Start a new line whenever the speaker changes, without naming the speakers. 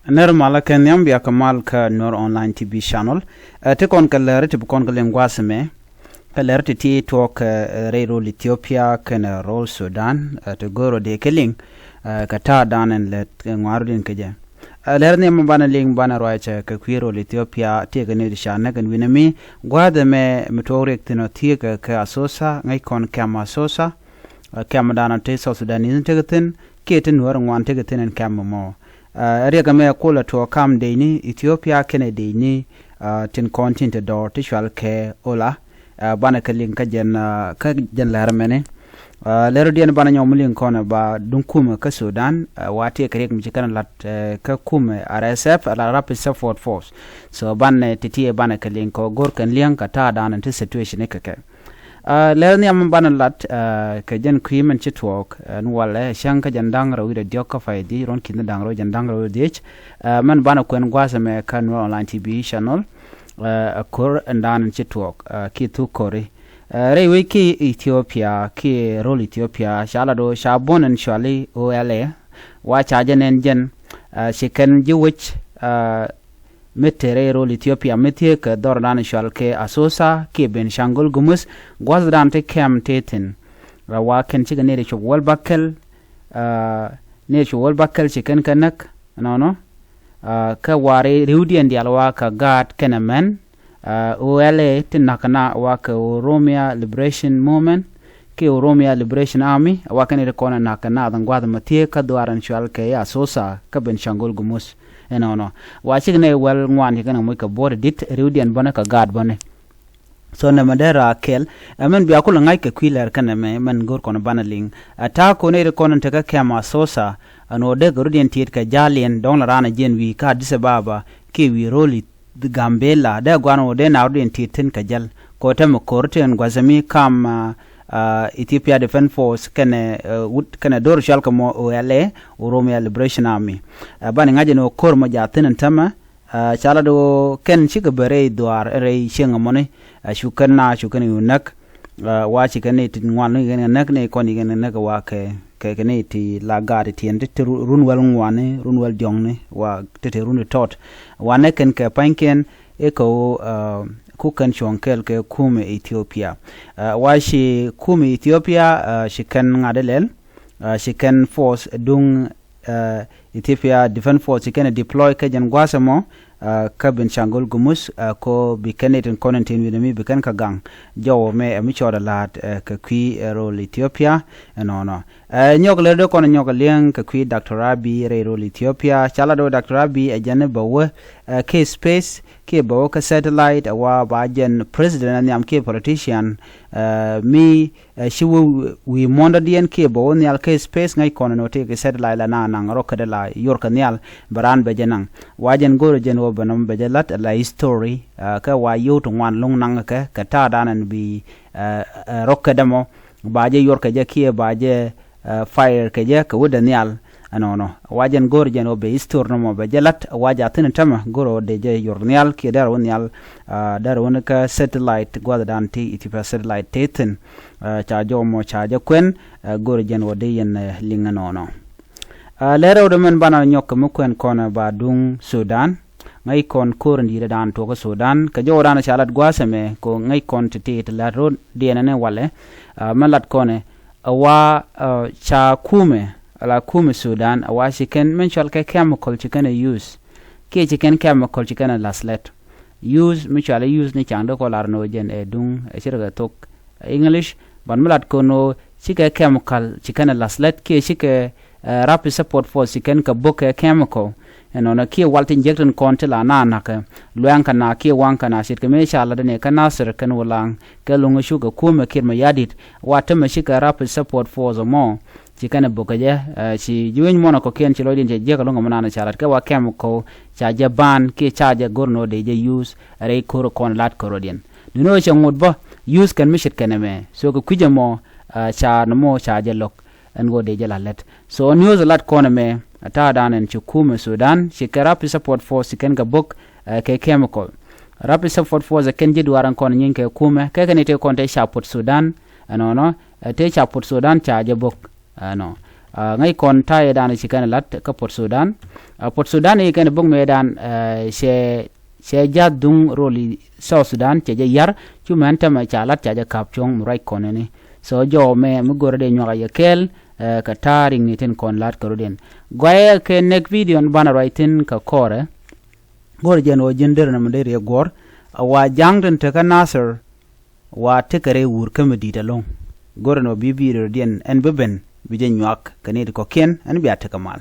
Nermala ken yambia kamal ka Nuer online TV channel. Te kon ka lere te kon ka lengwaseme. Ka lere te ti tuɔɔk reiro Ethiopia ken rol Sudan te goro de keling ka ta danen let ngwarudin keje. Lere ne mbana ling bana roacha ka kwiro Ethiopia te ka ne dishana kan winami gwada me metorek tino tie ka asosa ngai kon kama asosa kama dana te Sudanese te gatin ke te Nuer ngwan te gatin en kama mo. Riga me kula to kam deini Ethiopia kene deini tin continent do tishwal ke ola bana kalin ka jen larmene lero dien bana nyomulin kona ba dunkuma ka Sudan wati ka rek mjikana lat ka kume RSF ala Rapid Support Force so banne titie bana kalin ko gorkan liang ka ta dan anti situation ke lero ni am bana lat ka jen kuimen ci tuɔɔk nwale shanka jandang rawi de dioka faidi ron kin dang ro jandang rawi dech man bana kwen gwasa me ka Nuer online TV channel akor ndan ci tuɔɔk ki tu kore rewe ki Ethiopia ki rol Ethiopia shala do shabonen shali OLA wa chajen jen shiken jiwich metere rol Ethiopia metie ka dordan shal ke asosa ke ben shangul gumus gwazdan te kem teten wa ken chiga ne cho wal bakkel chiken kanak no ka ware reudian dialwa ka gat kenamen OLA tinakana wa ka Oromia Liberation Movement ke Oromia Liberation Army wa ken rekona nakana dan gwad metie ka doran shal ke asosa ka ben shangul gumus no wa chigne wel ngwan kana mo ka bor dit reudian bana ka gad bane so na madera kel amen bi akula ngai ka kwiler kana me man gor kono banaling ata ko ne kono ta ka kama sosa ano de reudian tit ka jalien don la rana jen wi ka dise baba ke wi roli gambella da gwano de na reudian titin ka jal ko ta mo korten gwazami kam Ethiopia Defense Force kana dor shal kamo OLA Oromia Liberation Army bani ngaje no kor mo jatin tama chala do ken chiga bare doar re shenga mone shukan yunak wa chikane tin ngwan ne nak ne koni ne nak wa ke ne ti lagari ti ende runwel ngwane runwel jongne wa tete runu tot wa ne ken ke panken eko kukan chonkel ke kume Ethiopia wa shi kume Ethiopia shi kan ngadelel shi kan force dung Ethiopia Defense Force kan deploy ka jan gwasamo ka ben changol gumus ko bi kanetin konentin wi mi bi kan ka gang jowo me mi choda lat ka kwi rol Ethiopia no nyogle do kono nyogle ka kwi Dr. Abi rol Ethiopia chala do Dr. Abi ajane bawo ke space ke bawo ka satellite wa ba jen president nyam ke politician mi shi we monda dien ke bawo nyal ke space ngai kono no te ke satellite la na nang rokade la yorka nyal baran be jenang wa jen goro jen wo banam be jelat la history ka wa yoto wan long nang ka ta danan bi rokadamo ba je yorka je ke ba je fire ke je ka woda nyal no wajen gor jen obe histor no mo be jelat waja tin tama goro de je yornial ke dar wonial dar wonka satellite gwada dan ti Ethiopia satellite teten cha jo mo cha je kwen gor jen wode yen linga no lero de men bana nyok mo kwen kona ba dung Sudan ngai kon korndi dan to ko Sudan ka jo dan chalat gwaseme ko ngai kon ti la road de ne wale malat kone wa cha kume ala kume Sudan awashi ken mental ke chemical chicken use ke chicken chemical chicken laslet use mutual use ni chando ko larno jen dung shirga tok English ban mulat kono chike chemical chicken laslet ke chike Rapid Support Force chicken ka boke chemical na ke walt injection konte la na ka luanka na ke wanka na shirka me shala ne ka nasir kan wulang ke lungu shuga kume kirma yadit wata me shika Rapid Support Force mo chikana bokaje chi juin mona ko ken chilo din je ka longa manana charat ka wa chemical cha je ban ke cha je gorno de je use re koro kon lat korodien duno che ngudba use kan mishit kaname so ko kujamo cha no cha je lok en go de je lalet so news lat koname ata danen chukume Sudan shika Rapid Support Force ken ga bok ke chemical Rapid Support Force ken je duaran kon nyin ke kume ke ken te kon te chapot Sudan no te chapot Sudan cha je bok no ngai kon tai dan chikan lat ka Port Sudan Port Sudan e ken bung medan she jadung roli South Sudan che yar chuman ta ma chalat cha ja kapchong murai konene so jo me mugor de nyoga yekel ka taring ni ten kon lat karuden goye ke nek video bana writing ka kore gor jen o jinder na mdere gor wa jangden te ka nasir wa tekere wur kamedi talong gor no bibiro dien en beben bije nyak kanedi ko ken en biya te kamal